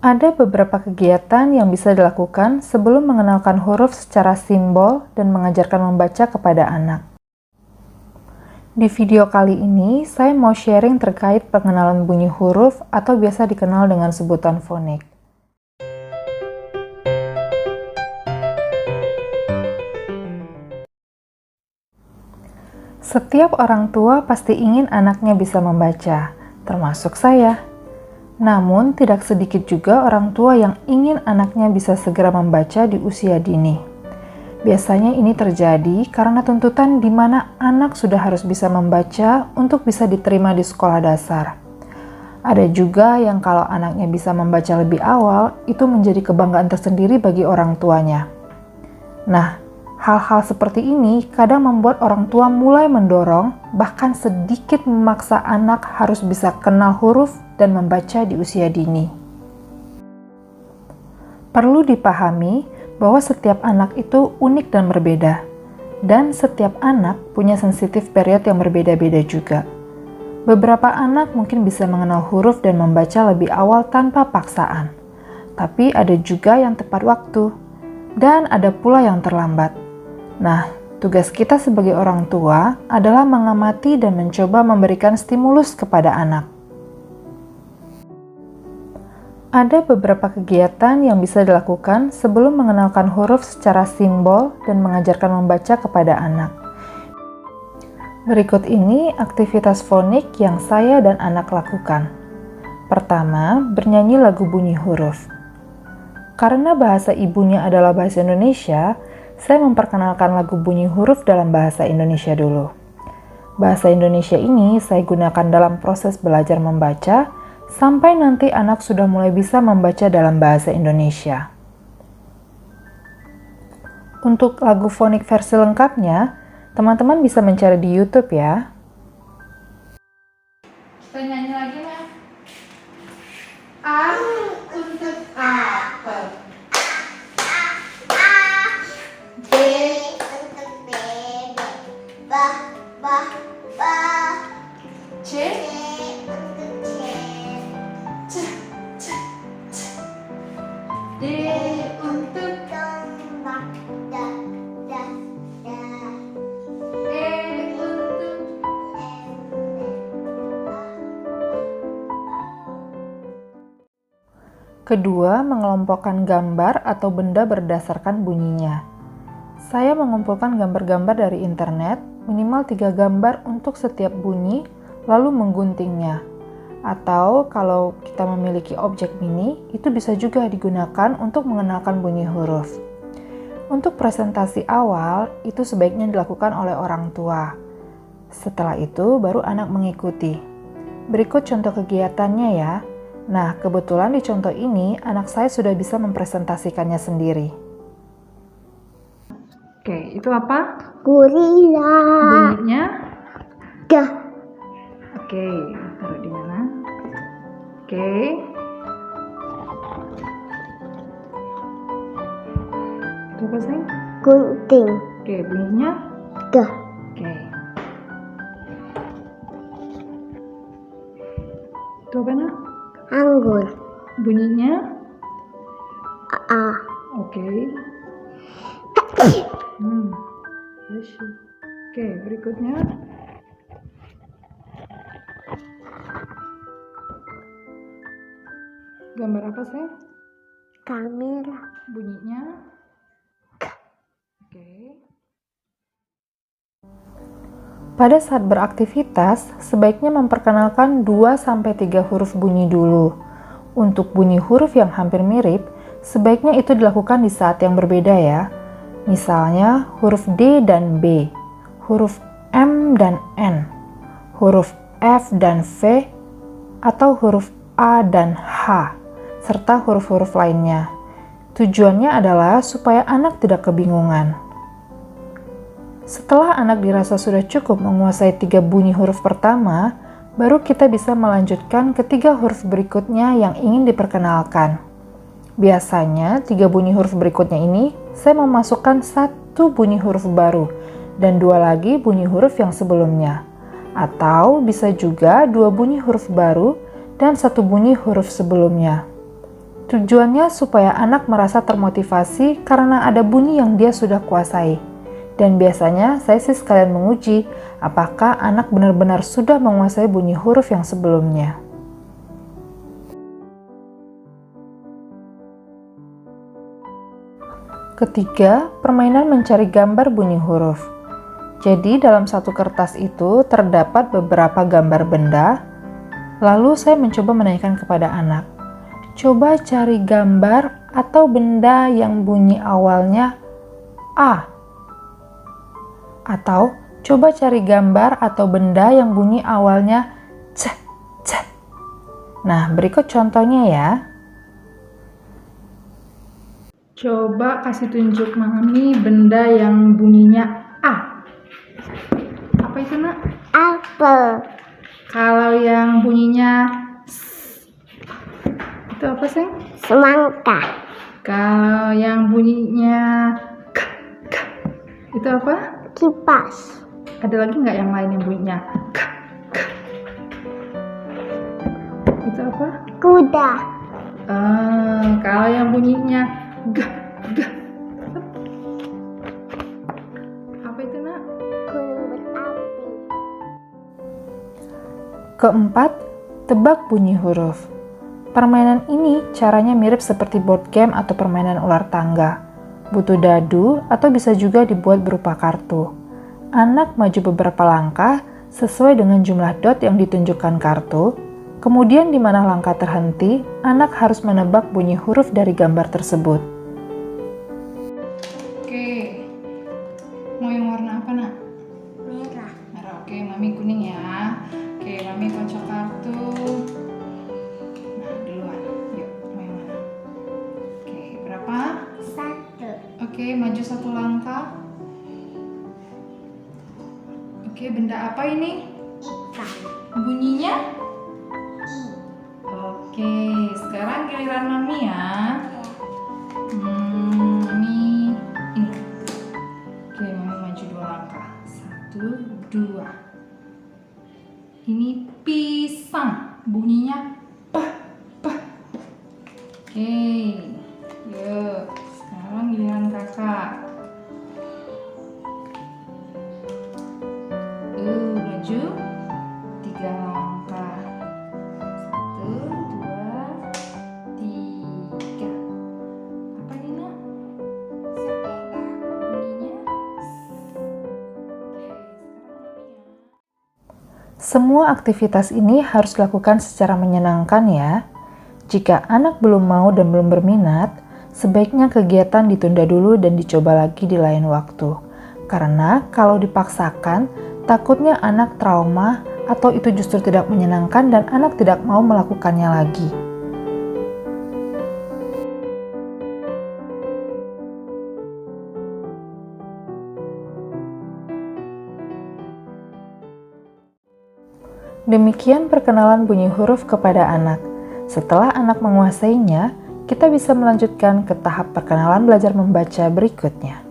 Ada beberapa kegiatan yang bisa dilakukan sebelum mengenalkan huruf secara simbol dan mengajarkan membaca kepada anak. Di video kali ini, saya mau sharing terkait pengenalan bunyi huruf atau biasa dikenal dengan sebutan fonik. Setiap orang tua pasti ingin anaknya bisa membaca, termasuk saya. Namun, tidak sedikit juga orang tua yang ingin anaknya bisa segera membaca di usia dini. Biasanya ini terjadi karena tuntutan di mana anak sudah harus bisa membaca untuk bisa diterima di sekolah dasar. Ada juga yang kalau anaknya bisa membaca lebih awal, itu menjadi kebanggaan tersendiri bagi orang tuanya. Nah, hal-hal seperti ini kadang membuat orang tua mulai mendorong, bahkan sedikit memaksa anak harus bisa kenal huruf dan membaca di usia dini. Perlu dipahami bahwa setiap anak itu unik dan berbeda, dan setiap anak punya sensitif period yang berbeda-beda juga. Beberapa anak mungkin bisa mengenal huruf dan membaca lebih awal tanpa paksaan, tapi ada juga yang tepat waktu, dan ada pula yang terlambat. Nah, tugas kita sebagai orang tua adalah mengamati dan mencoba memberikan stimulus kepada anak. Ada beberapa kegiatan yang bisa dilakukan sebelum mengenalkan huruf secara simbol dan mengajarkan membaca kepada anak. Berikut ini aktivitas fonik yang saya dan anak lakukan. Pertama, bernyanyi lagu bunyi huruf. Karena bahasa ibunya adalah bahasa Indonesia, saya memperkenalkan lagu bunyi huruf dalam bahasa Indonesia dulu. Bahasa Indonesia ini saya gunakan dalam proses belajar membaca, sampai nanti anak sudah mulai bisa membaca dalam bahasa Indonesia. Untuk lagu fonik versi lengkapnya, teman-teman bisa mencari di YouTube ya. Kita nyanyi lagi, Mas. A untuk apel. B untuk bebek. Bah. C Untuk D untuk tombak. Da. E untuk kedua, mengelompokkan gambar atau benda berdasarkan bunyinya. Saya mengumpulkan gambar-gambar dari internet, minimal 3 gambar untuk setiap bunyi, lalu mengguntingnya. Atau kalau kita memiliki objek mini, itu bisa juga digunakan untuk mengenalkan bunyi huruf. Untuk presentasi awal, itu sebaiknya dilakukan oleh orang tua. Setelah itu, baru anak mengikuti. Berikut contoh kegiatannya ya. Nah, kebetulan di contoh ini, anak saya sudah bisa mempresentasikannya sendiri. Oke, itu apa? Gorila. Bunyinya? Dah. Oke, taruh di mana? Oke. Itu apa sih? Gunting. Oke, bunyinya? Dah. Oke. Itu apa nak? Anggur. Bunyinya? A. Oke. Oke, berikutnya. Gambar apa sih? Kamera. Bunyinya? Oke. Pada saat beraktivitas, sebaiknya memperkenalkan 2-3 huruf bunyi dulu. Untuk bunyi huruf yang hampir mirip, sebaiknya itu dilakukan di saat yang berbeda ya. Misalnya huruf D dan B, huruf M dan N, huruf F dan V, atau huruf A dan H, serta huruf-huruf lainnya. Tujuannya adalah supaya anak tidak kebingungan. Setelah anak dirasa sudah cukup menguasai 3 bunyi huruf pertama, baru kita bisa melanjutkan ke 3 huruf berikutnya yang ingin diperkenalkan. Biasanya 3 bunyi huruf berikutnya ini, saya memasukkan 1 bunyi huruf baru dan 2 lagi bunyi huruf yang sebelumnya. Atau bisa juga 2 bunyi huruf baru dan 1 bunyi huruf sebelumnya. Tujuannya supaya anak merasa termotivasi karena ada bunyi yang dia sudah kuasai. Dan biasanya saya sih sekalian menguji apakah anak benar-benar sudah menguasai bunyi huruf yang sebelumnya. Ketiga, permainan mencari gambar bunyi huruf. Jadi dalam satu kertas itu terdapat beberapa gambar benda, lalu saya mencoba menanyakan kepada anak, coba cari gambar atau benda yang bunyi awalnya A. Atau coba cari gambar atau benda yang bunyi awalnya C. Nah, berikut contohnya ya. Coba kasih tunjuk Mami benda yang bunyinya A. Apa itu, Nak? Apel. Kalau yang bunyinya itu apa sih? Semangka. Kalau yang bunyinya K, itu apa? Kipas. Ada lagi nggak yang lain yang bunyinya K? Itu apa? Kuda. Kalau yang bunyinya G. Apa itu, Nak? Gunung berapi. Keempat, tebak bunyi huruf. Permainan ini caranya mirip seperti board game atau permainan ular tangga. Butuh dadu atau bisa juga dibuat berupa kartu. Anak maju beberapa langkah sesuai dengan jumlah dot yang ditunjukkan kartu. Kemudian di mana langkah terhenti, anak harus menebak bunyi huruf dari gambar tersebut. Oke, mau yang warna apa, Nak? Merah. Merah, oke, Mami kuning ya. Oke, Mami kocok kartu. Nah, duluan. Yuk, mau yang mana? Oke, berapa? 1. Oke, maju 1 langkah. Oke, benda apa ini? Ikan. Bunyinya? I. Oke, sekarang giliran Mami ya. Mami ini. Oke, Mami maju 2 langkah. 1, 2. Ini pisang. Bunyinya pah. Oke, yuk. Sekarang giliran kakak. Maju 3 langkah. 1, 2, 3. Apa ini, Nak? Sepeda. Bunyinya? Oke, sekarang Mami ya. Semua aktivitas ini harus dilakukan secara menyenangkan ya. Jika anak belum mau dan belum berminat, sebaiknya kegiatan ditunda dulu dan dicoba lagi di lain waktu. Karena kalau dipaksakan, takutnya anak trauma atau itu justru tidak menyenangkan dan anak tidak mau melakukannya lagi. Demikian perkenalan bunyi huruf kepada anak. Setelah anak menguasainya, kita bisa melanjutkan ke tahap perkenalan belajar membaca berikutnya.